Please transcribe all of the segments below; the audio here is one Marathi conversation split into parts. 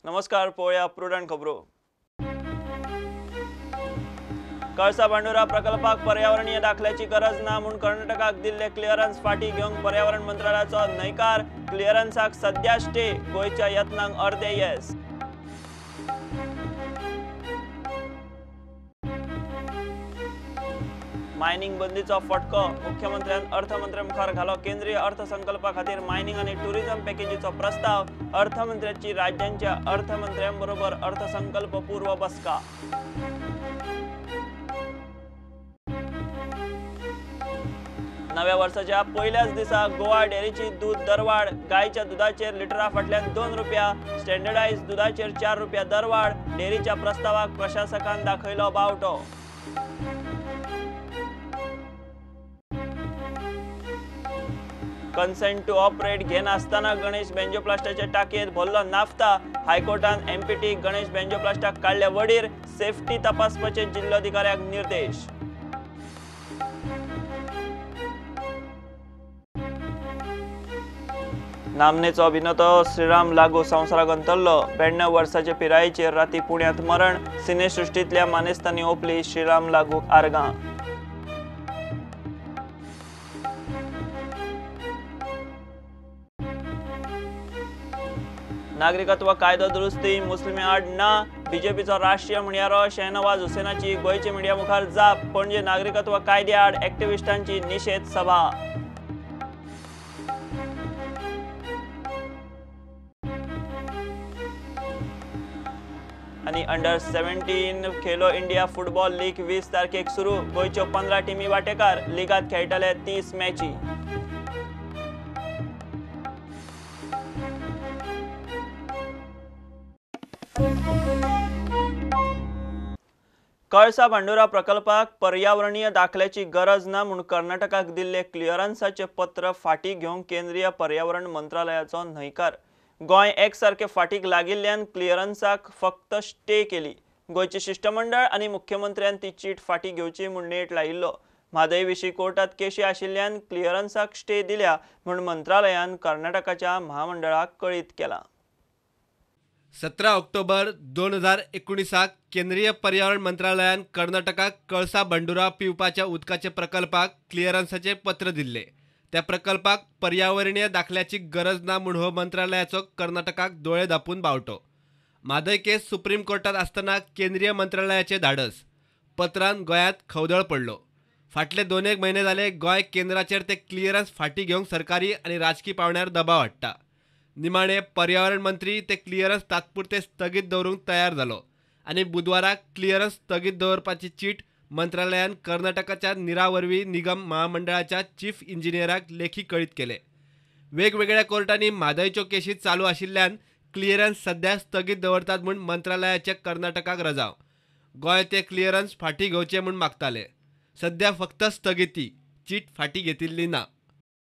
नमस्कार, पळोवया प्रुडंट खबरो। कळसा बांडोरा प्रकल्पाक पर्यावरणीय दाखल्याची गरज ना म्हूण कर्नाटकाक दिल्ले क्लिअरन्स फाटी घेवंक पर्यावरण मंत्रालयाचो न्हयकार। क्लिअरन्साक सध्या स्टे, गोयच्या यत्नांक अर्दे येस। मायनिंग बंदीचो फटको, मुख्यमंत्र्यान अर्थमंत्र्या मुखार घालो केंद्रीय अर्थसंकल्पा खातीर मायनिंग आनी टुरिझम पॅकेजीचो प्रस्ताव। अर्थमंत्र्याची राज्यांच्या अर्थमंत्र्यांबरोबर अर्थसंकल्प पूर्व बसका। नव्या वर्साच्या पहिल्याच दिसा गोवा डेअरीची दूध दरवाड, गायच्या दुधाचेर लिटरा फाटल्यान 2 रुपया, स्टँडर्डायज्ड दुधाचेर 4 रुपया दरवाड। डेअरीच्या प्रस्तावाक प्रशासकान दाखयलो बावटो। कन्सेंट टू ऑपरेट घेनासतना गणेश बेंजोप्लास्टाच्या टाकयेत भरलो नाफ्ता। हायकोर्टान एमपीटी गणेश बेंजोप्लास्टाक काडले वडीर, सेफ्टी तपासपाचे जिल्लोधिकाऱ्याक निर्देश। नामनेचो अभिनेतो श्रीराम लागू संवसाराक अंतरलो। 92 वर्साचे पिरायेचेर राती पुण्यात मरण। सिनेसृष्टीतल्या मानेस्तांनी ओपली श्रीराम लागूक आर्गां। नागरिकत्व कायदो दुरुस्ती, मुस्लिमी आड ना। बीजेपीचो राष्ट्रीय म्हणयारो शेहनवाज हुसेनाची गोयचे मिडिया मुखार जाप। पणजे नागरिकत्व कायद्या आड एक्टिविस्टांची निषेध सभा। आणि under 17 Khelo India football league 20 तारखेक सुरू। गोयच्यो 15 टीमी वांटेकार। लिगात खेळटले 30 मॅची। कळसा बांडोरा प्रकल्पाक पर्यावरणीय दाखल्याची गरज ना म्हूण कर्नाटकाक दिल्ले क्लिअरन्साचे पत्र फाटी घेवंक केंद्रीय पर्यावरण मंत्रालयाचो न्हयकार। गोंय एकसारखे फाटीक लागिल्ल्यान क्लिअरन्साक फक्त स्टे केली। गोयचे शिष्टमंडळ आनी मुख्यमंत्र्यान ती चीट फाटी घेवची म्हूण नेट लायिल्लो। म्हादय विशीं कोर्टात केशी आशिल्ल्यान क्लिअरन्साक स्टे दिल्या म्हूण मंत्रालयान कर्नाटकाच्या महामंडळाक कळीत केला। 17 ऑक्टोबर 2019 केंद्रीय पर्यावरण मंत्रालयान कर्नाटकाक कळसा बांडोरा पिवपाच्या उदकाचे प्रकल्पाक क्लिअरन्साचे पत्र दिल्ले। त्या प्रकल्पाक पर्यावरणीय दाखल्याची गरज ना म्हूण हो मंत्रालयाचो कर्नाटकाक दोळे धापून बावटो। म्हादय केस सुप्रीम कोर्टात आसतना केंद्रीय मंत्रालयाचे धाडस। पत्रान गोंयांत खवदळ पडलो। फाटले 2 म्हयने जाले गोंय केंद्राचेर ते क्लिअरन्स फाटी घेवंक सरकारी आनी राजकी पावंड्यार दबाव हाडटा। निमाणे पर्यावरण मंत्री ते क्लिअरन्स तात्पुरते स्थगीत दवरूंक तयार जालो आनी बुधवाराक क्लिअरन्स स्थगीत दवरपाची चीट मंत्रालयान कर्नाटकाच्या निरावरवी निगम महामंडळाच्या चीफ इंजिनियराक लेखी कळीत केले। वेगवेगळ्या कोर्टांनी म्हादयच्यो केशी चालू आशिल्ल्यान क्लिअरन्स सध्या स्थगीत दवरतात म्हूण मंत्रालयाचे कर्नाटकाक रजाव। गोंय ते क्लिअरन्स फाटी घेवचे म्हूण मागताले। सध्या फक्त स्थगिती, चीट फाटी घेतिल्ली ना।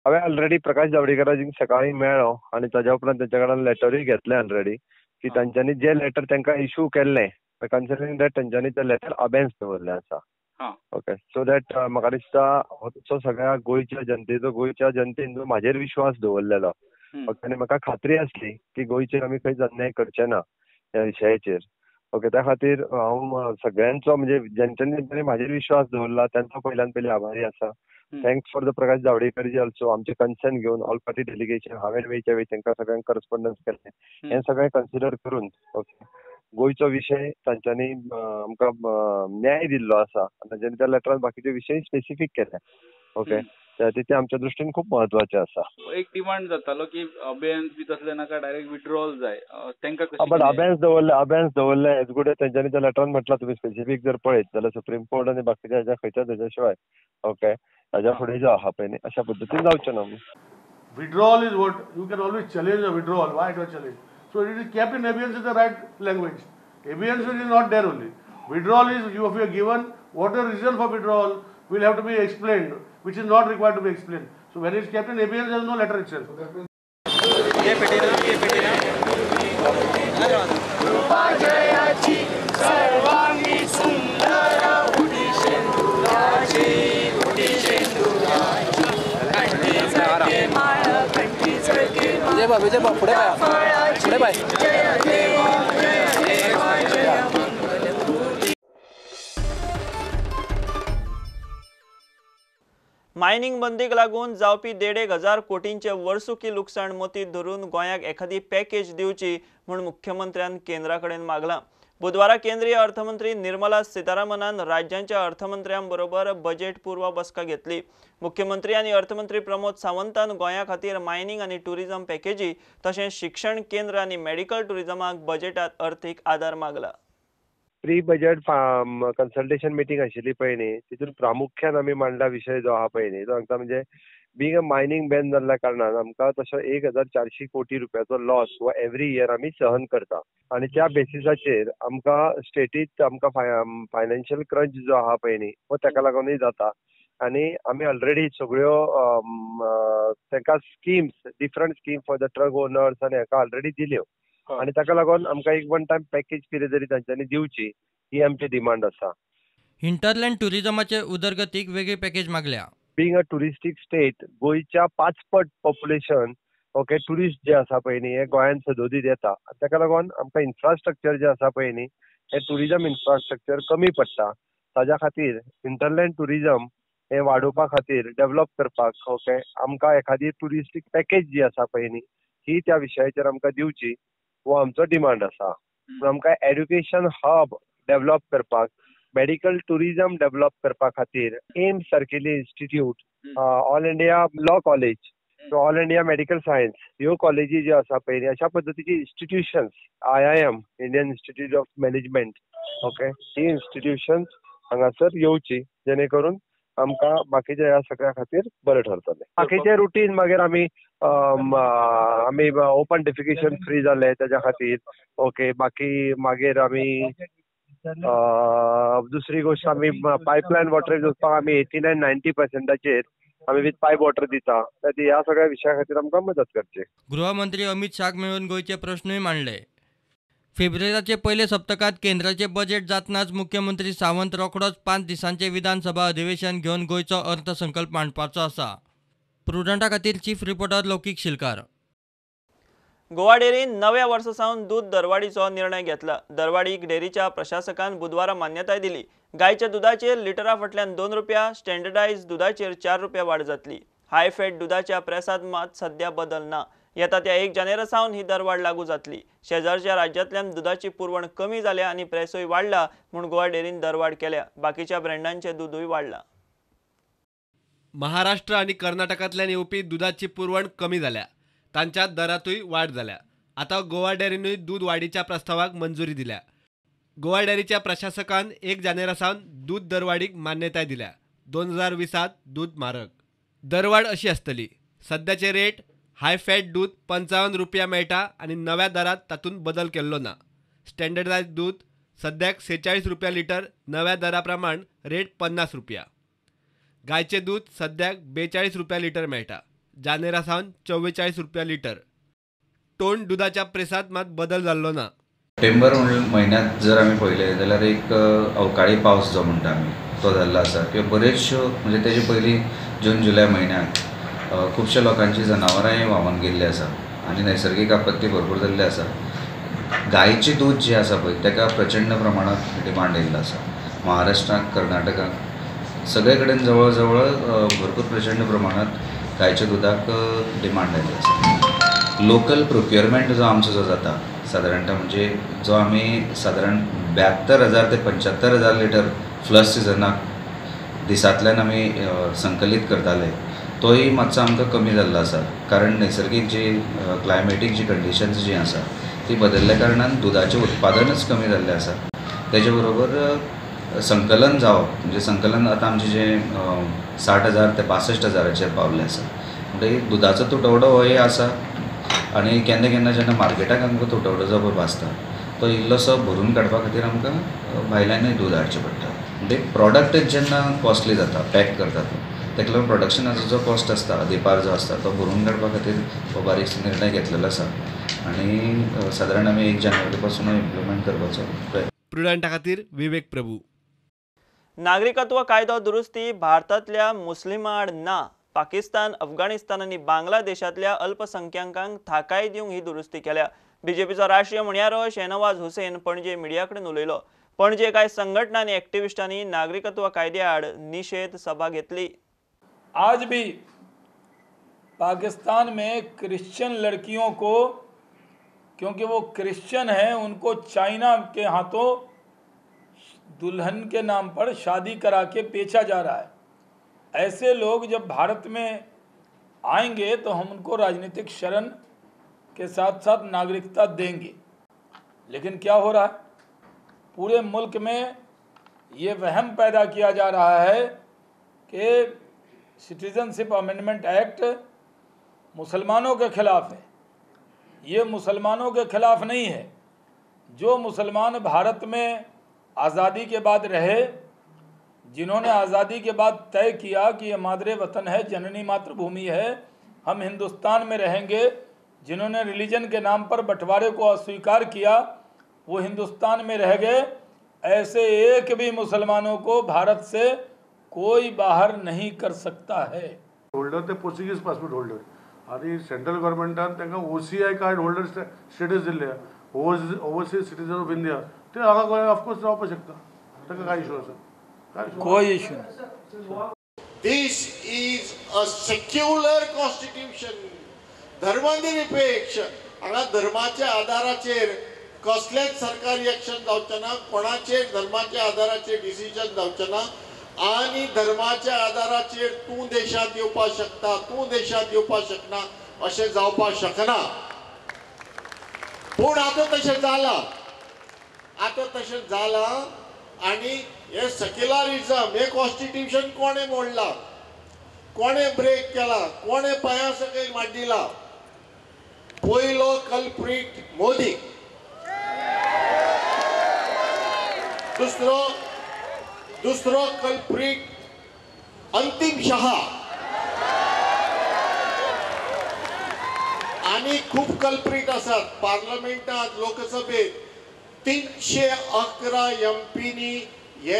हांवें ऑलरेडी प्रकाश जावडेकरांक सकाळी मेळ्ळो आनी ताच्या उपरांत तांच्या कडल्यान लेटरूय घेतलें ऑलरेडी की तांच्यांनी जे लेटर तांकां इश्यू केल्लें कन्सिडरिंग दॅट तांच्यांनी तें लेटर अबेन्स दवरलें आसा। ओके, सो दॅट म्हाका दिसता हो सगळ्या गोंयच्या जनतेन म्हाजेर विश्वास दवरलेलो। ओके, आनी म्हाका खात्री आसली की गोंयचेर आमी खंयच अन्याय करचे ना ह्या विशयाचेर। ओके, त्या खातीर हांव सगळ्यांचो म्हणजे ज्यांच्यांनी म्हाजेर विश्वास दवरला तांचो पयल्यान पयली आभारी आसा। Thanks for the Prakash Javadekar ji also आमचे कन्सर्न घेवन ऑल पार्टी डेलिगेशन हांवें वेळच्या वेळी तांकां सगळ्यांक करस्पॉन्डन्स केलें। हें सगळें कन्सिडर करून ओके गोयचो विशय तांच्यांनी आमकां न्याय दिल्लो आसा। तांच्यांनी त्या लेटरान बाकीचे विशय स्पेसिफीक केले। ओके, ते आमच्या दृश्टीन खूब म्हत्वाचे आसा। एक डिमांड जातालो की अबेन्स बी तसले नाका, डायरेक्ट विड्रॉल जाय, तांकां कशें? बट अबेन्स दवरले एज गुड एज तांच्यांनी त्या लेटरान म्हटलां तुम्ही स्पेसिफीक जर पळयत जाल्यार सुप्रीम कोर्ट आनी बाकीच्या खंयच्या तेच्या शिवाय ओके ताच्या फुडें जो आहा पळय न्ही अशा पद्दतीन जावचें ना। Withdrawal is what you can always challenge a withdrawal. Why not challenge? So it is kept in abeyance in the right language. Abeyance is not there only. Withdrawal is if you are given what the reason for withdrawal will have to be explained, which is not required to be explained. So when it is kept in abeyance, there is no letter itself. विजय पुढे बाय मायनिंग बंदीक लागून जावपी 1,500 कोटींचे वर्सुकी लुकसाण मतींत धरून गोंयाक एखादी पॅकेज दिवची म्हूण मुख्यमंत्र्यान केंद्रा कडेन मागलां. बुधवारा केंद्रीय अर्थमंत्री निर्मला सीतारामनान राज्यांच्या अर्थमंत्र्यांबरोबर बजेट पूर्व बसका घेतली. मुख्यमंत्री आनी अर्थमंत्री प्रमोद सावंतान गोंया खातीर मायनिंग आनी टुरिझम पॅकेजी तशेंच शिक्षण केंद्र आनी मेडिकल टुरिझमाक बजेटांत अर्थीक आदार मागला. प्री बजेट कन्सल्टेशन मिटींग आशिल्ली पळय न्ही, तितून प्रामुख्यान आमी मांडला विशय जो आहा पळय न्ही, तो सांगता म्हणजे बींग अ मायनिंग बॅन जाल्ल्या कारणान आमकां तसो 1,400 कोटी रुपयाचो लॉस हो एवरी इयर आमी सहन करता. आनी त्या बेसिसाचेर आमकां स्टेटीत आमकां फायनान्शियल क्रंच जो आहा पळय न्ही, हो ताका लागूनय जाता. आनी आमी ऑलरेडी सगळ्यो तांकां schemes, different scheme for the truck owners आनी हाका ऑलरेडी दिल्यो. आनी ताका लागून आमकां एक वन टायम पॅकेज कितें तरी तांच्यांनी दिवची ही आमची डिमांड आसा. हिंटरलँड टुरिझमाचे उदरगतीक वेगळी पॅकेज मागल्या. बींग अ टुरिस्टीक स्टेट, गोंयच्या 5 पट पॉप्युलेशन ओके टुरिस्ट जे आसा पळय न्ही हे गोंयांत सदोदीत येता. ताका लागून आमकां इन्फ्रास्ट्रक्चर जे आसा पळय न्ही हे टुरिझम इन्फ्रास्ट्रक्चर कमी पडटा. ताज्या खातीर हिंटरलँड टुरिझम हे वाडोवपा खातीर, डेव्हलप करपाक ओके आमकां एखादी टुरिस्टीक पॅकेज जी आसा पळय न्ही ही त्या विशयाचेर आमकां दिवची हो आमचो डिमांड आसा. आमकां एड्युकेशन हब डेव्हलप करपाक, मेडिकल टुरिझम डेव्हलप करपा खातीर एम्स सारकेली institute, all India law college, all India medical science ह्यो कॉलेजी ज्यो आसा पळय अशा पद्दतीची institutions, IIM Indian institute of management okay ही इन्स्टिट्यूशन्स हांगासर येवची जेणे करून आमकां बाकीच्या ह्या सगळ्या खातीर बरें ठरतलें. बाकीचे रुटीन मागीर आमी ओपन डेफिकेशन फ्री जाले त्याच्या खातीर ओके. बाकी मागीर आमी दुसरी गोष्ट आमी पायपलायन वॉटर घेवपाक आमी 89-90% आमी विथ पायप वॉटर दिता. ह्या सगळ्या विशया खातीर आमकां मदत करची. गृहमंत्री अमित शाह मेळून गोंयचे प्रश्नूय मांडले. फेब्रुवारीचे पयले सप्तकात केंद्राचे बजेट जातनाच मुख्यमंत्री सावंत रोखडोच 5 दिसांचे विधानसभा अधिवेशन घेवन गोंयचो अर्थसंकल्प मांडपाचो आसा. प्रुडंटा खातीर चीफ रिपोर्टर लौकीक शिलकार. गोवा डेरीन नव्या वर्सा सावन दूध दरवाडीचो निर्णय घेतला. दरवाडीक डेरीच्या प्रशासकान बुधवारा मान्यताय दिली. गायच्या दुधाचेर लिटरा फाटल्यान 2 रुपया, स्टँडर्डायज दुधाचेर 4 रुपया वाड जातली. हाय फॅट दुधाच्या प्रेसात मात सध्या बदल ना. येता त्या 1 जानेवारी सावन ही दरवाड लागू जातली. शेजारच्या राज्यांतल्यान दुधाची पुरवण कमी जाल्या आनी प्रेसूय वाडला म्हूण गोवा डेरीन दरवाड केल्या. बाकीच्या ब्रँडांचे दूधय वाडला. महाराष्ट्र आणि कर्नाटकांतल्यान येवपी दुधाची पुरवण कमी जाल्या. तांच्या दरातूय वाड जाल्या. आता गोवा डेरीनूय दूध वाडीच्या प्रस्तावाक मंजुरी दिल्या. गोवा डेरीच्या प्रशासकान 1 जानेवारी सावन दूध दरवाडीक मान्यताय दिल्या. 2020त दूध म्हारग दरवाड अशी आसतली. सध्याचे रेट हाय फॅट दूध 55 रुपया मेळटा आनी नव्या दरात तातूंत बदल केल्लो ना. स्टँडर्डायज दूध सद्याक 46 रुपया लिटर, नव्या दरा प्रमाण रेट 50 रुपया. गायचे दूध सद्याक 42 रुपया लिटर मेळटा. जानेरा सावन 44 रुपया लिटर. टोन दुधाच्या प्रेसात मात बदल जाल्लो ना. सप्टेंबर म्हयन्यांत जर आमी पळयलें जाल्यार एक अवकाळी पावस जो म्हणटा आमी तो जाल्लो आसा किंवा बरेचश्यो म्हणजे तेजे पयलीं जून जुलय म्हयन्यांत खुबश्या लोकांची जनावरांय व्हांवून गेल्ली आसा आनी नैसर्गीक आपत्ती भरपूर जाल्ली आसा. गायेचें दूध जें आसा पळय ताका प्रचंड प्रमाणांत डिमांड येयल्लो आसा. महाराष्ट्रांत, कर्नाटकांत सगळे कडेन जवळ जवळ भरपूर प्रचंड प्रमाणांत गायच्या दुधाक डिमांड आयल्ली आसा. लोकल प्रोक्युअरमेंट जो आमचो जो जाता सादारणता म्हणजे जो आमी सादारण 72,000 ते 75,000 लिटर फ्लश सिजनाक दिसांतल्यान आमी संकलीत करताले तोय मातसो आमकां कमी जाल्लो आसा. कारण नैसर्गीक जी क्लायमेटीक जी कंडिशन्स जी आसा ती बदलल्या कारणान दुधाचें उत्पादनच कमी जाल्लें आसा. तेजे बरोबर संकलन जावप म्हणजे संकलन आतां आमचें जें 60,000 ते 65,000 पावल्लें आसा. म्हणजे दुधाचो तुटवडो होय आसा आनी केन्ना केन्ना जेन्ना मार्केटाक आमकां तुटवडो जो भासता तो इल्लोसो भरून काडपा खातीर आमकां भायल्यानूय दूद हाडचें पडटा. म्हणजे प्रॉडक्टच जेन्ना कॉस्टली जाता पॅक करतात ताका लागून प्रोडक्शनाचो जो कॉस्ट आसता दिपार जो आसता तो भरून काडपा खातीर हो बारीकसो निर्णय घेतलेलो आसा आनी सादारण आमी 1 जानेवारी पासून इम्प्लिमेंट करपाचो प्रयत्न. प्रुडंटा खातीर विवेक प्रभू. नागरिकत्व कायदो दुरुस्ती भारतांतल्या मुस्लिमां आड ना. पाकिस्तान, अफगाणिस्तान आनी बांगलादेशांतल्या अल्पसंख्यांकांक थाकाय दिवंक ही दुरुस्ती केल्या. बीजेपीचो राष्ट्रीय म्हणयारो शेनवाज हुसेन पणजे मिडिया कडेन उलयलो. पणजे कांय संघटना आनी एक्टिविस्टांनी नागरिकत्व कायद्या आड निशेध सभा घेतली. आज भी पाकिस्तान में क्रिश्चियन लड़कियों को, क्योंकि वो क्रिश्चियन हैं, उनको चाइना के हाथों दुल्हन के नाम पर शादी करा के बेचा जा रहा है। ऐसे लोग जब भारत में आएंगे तो हम उनको राजनीतिक शरण के साथ साथ नागरिकता देंगे। लेकिन क्या हो रहा है, पूरे मुल्क में ये वहम पैदा किया जा रहा है कि सिटीजनशिप अमेंडमेंट एक्ट मुसलमानों के खिलाफ है। ये मुसलमानों के खिलाफ नहीं है। जो मुसलमान भारत में आज़ादी के बाद रहे, जिन्होंने आज़ादी के बाद तय किया कि ये मादरे वतन है, जननी मातृभूमि है, हम हिंदुस्तान में रहेंगे, जिन्होंने रिलीजन के नाम पर बंटवारे को अस्वीकार किया, वो हिंदुस्तान में रह गए। ऐसे एक भी मुसलमानों को भारत से कोई बाहर नहीं कर सकता है। होल्डर ते पोर्चुगीज पासपोर्ट होल्डर आणि सेंट्रल गव्हर्नमेंटान तांकां OCI कार्ड होल्डर स्टेटस दिल्ले, ओवरसीज सिटीजन ऑफ इंडिया, ते हांगा गोंयांत ऑफकोर्स रावपाक शकता, ताका काय इशू आसा? कोई इशू नहीं। This is a secular constitution. धर्मनिरपेक्ष, हांगा धर्माच्या आधाराचेर कसलेच सरकारी एक्शन जावचें ना, कोणाचेर धर्माच्या आधाराचेर डिसिजन जावचें ना, आनी धर्माच्या आधाराचेर तूं देशांत येवपाक शकता, तूं देशांत येवपाक शकना अशें जावपाक शकना। पूण आतां तशें जालां, आनी हे सेक्युलरिझम, हे कॉन्स्टिट्यूशन कोणे मोडला, कोणे ब्रेक केला, कोणे पांया सकयल मांडिला? पयलो कल्प्रीट मोदी, दुसरो कल्प्रीट अंतिम शहा, आनी खूब कल्प्रीट आसात पार्लमेंटात, लोकसभेत। 311 एमपीनी हे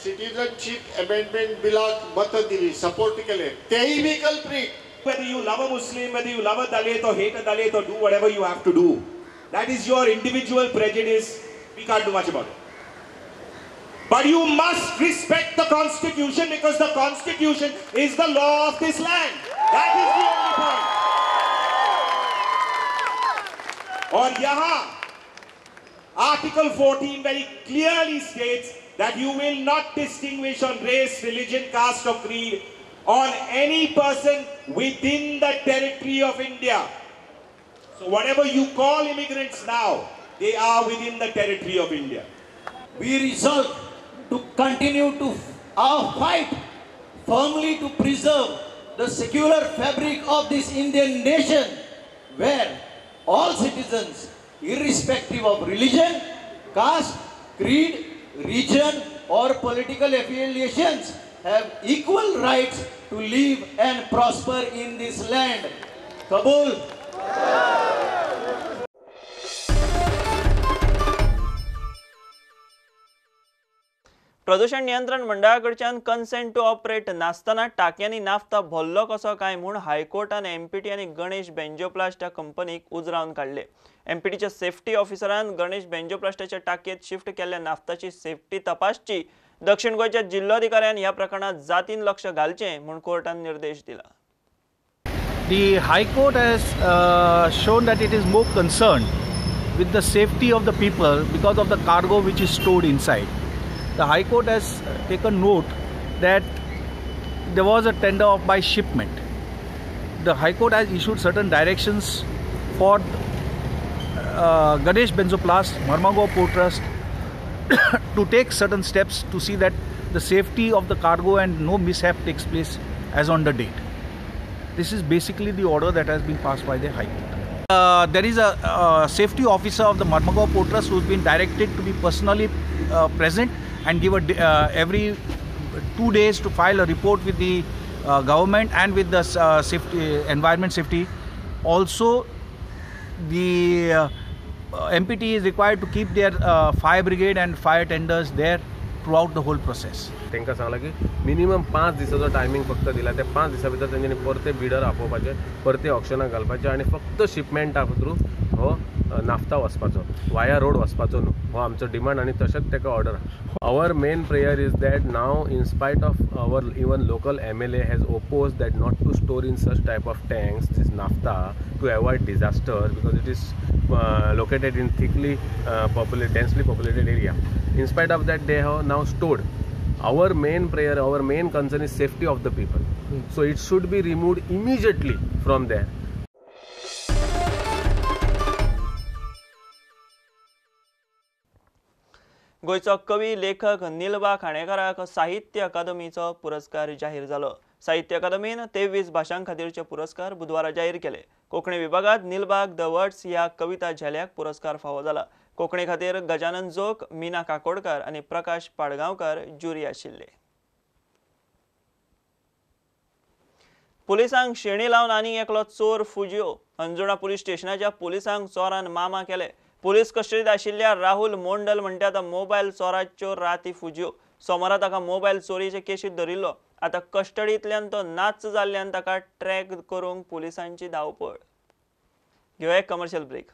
सिटीजनशिप अमेंडमेंट बिलाक मत दिली, सपोर्ट केले, तेही बी कल्प्रीट। Whether you love a Muslim, whether you love a Dalit or hate a Dalit or do whatever you have to do, that is your individual prejudice. We can't do much about it. But you must respect the Constitution, because the Constitution is the law of this land. That is the only point. और यहाँ Article 14 very clearly states that you will not distinguish on race, religion, caste or creed on any person within the territory of India. So whatever you call immigrants now, they are within the territory of India. We resolve to continue to our fight firmly to preserve the secular fabric of this Indian nation, where all citizens, irrespective of religion, caste, creed, region or political affiliations, have equal rights to live and prosper in this land. Kabul. प्रदूषण नियंत्रण मंडळाकडच्यान कन्सेंट टू ऑपरेट नासतना टाक्यांनी नाफ्ता भरलो कसो काय म्हूण हायकोर्टान एमपीटी आनी गणेश बेंजोप्लास्ट ह्या कंपनीक उजरावन काडले। एमपीटीच्या सेफ्टी ऑफिसरान गणेश बेंजोप्लास्टाच्या टाकयेत शिफ्ट केल्ल्या नाफ्ताची सेफ्टी तपासची। दक्षिण गोंयच्या जिल्लोधिकाऱ्यान ह्या प्रकरणात जातीन लक्ष घालचें म्हूण कोर्टान निर्देश दिला। The High Court has shown that it is more concerned with the safety of the people because of the cargo which is stored inside. The High Court has taken note that there was a tender of by shipment. The High Court has issued certain directions for Ganesh Benzoplast, Marmagao Port Trust to take certain steps to see that the safety of the cargo and no mishap takes place as on the date. This is basically the order that has been passed by the High Court. There is a safety officer of the Marmagao Port Trust who has been directed to be personally present and give every 2 days to file a report with the government and with the environment safety. Also, the MPT is required to keep their fire brigade and fire tenders there throughout the whole process. तांकां सांगला की मिनिमम 5 दिसाचो टायमींग फक्त दिला, त्या 5 दिसा भितर तेंच्यांनी परते बिडर आपोवपाचे, परते ऑक्शनाक घालपाचे आनी फक्त शिपमेंटा थ्रू हो नाफ्ता वचपाचो वाया रोड वचपाचो न्हू हो आमचो डिमांड आनी तशेंच ताका order our main prayer is that now in spite of our even local MLA has oppose that not to store in such type of tanks this naphtha to avoid disaster because it is located in thickly densely populated area. In spite of that, they have now stored. Our main prayer, our main concern is safety of the people. So it should be removed immediately from there. गोयचो कवी लेखक निलबा खाणेकाराक साहित्य अकादमीचो पुरस्कार जाहीर जालो. साहित्य अकादमीन 23 भाषां खातीरचे पुरस्कार बुधवारा जाहीर केले. कोंकणी विभागात निलबाग द वर्ड्स ह्या कविता झेल्याक पुरस्कार फावो जाला. कोंकणी खातीर गजानन जोग, मीना काकोडकार आनी प्रकाश पाडगांवकार ज्युरी आशिल्ले. पुलिसांक शेणी लावन आनी एकलो चोर फुजियो. अंजुणा पुलीस स्टेशनाच्या पुलिसांक चोरान मामा केले. पुलीस कस्टडीत आशिल्ल्या राहुल मोंडल म्हणटा तो मोबायल चोराच्यो राती फुजियो. सोमारा ताका मोबायल चोरीचे केशीत धरिल्लो. आता कस्टडींतल्यान तो नाच जाल्ल्यान ताका ट्रॅक करूंक पुलिसांची धांवपळ. घेवया एक कमर्शियल ब्रेक.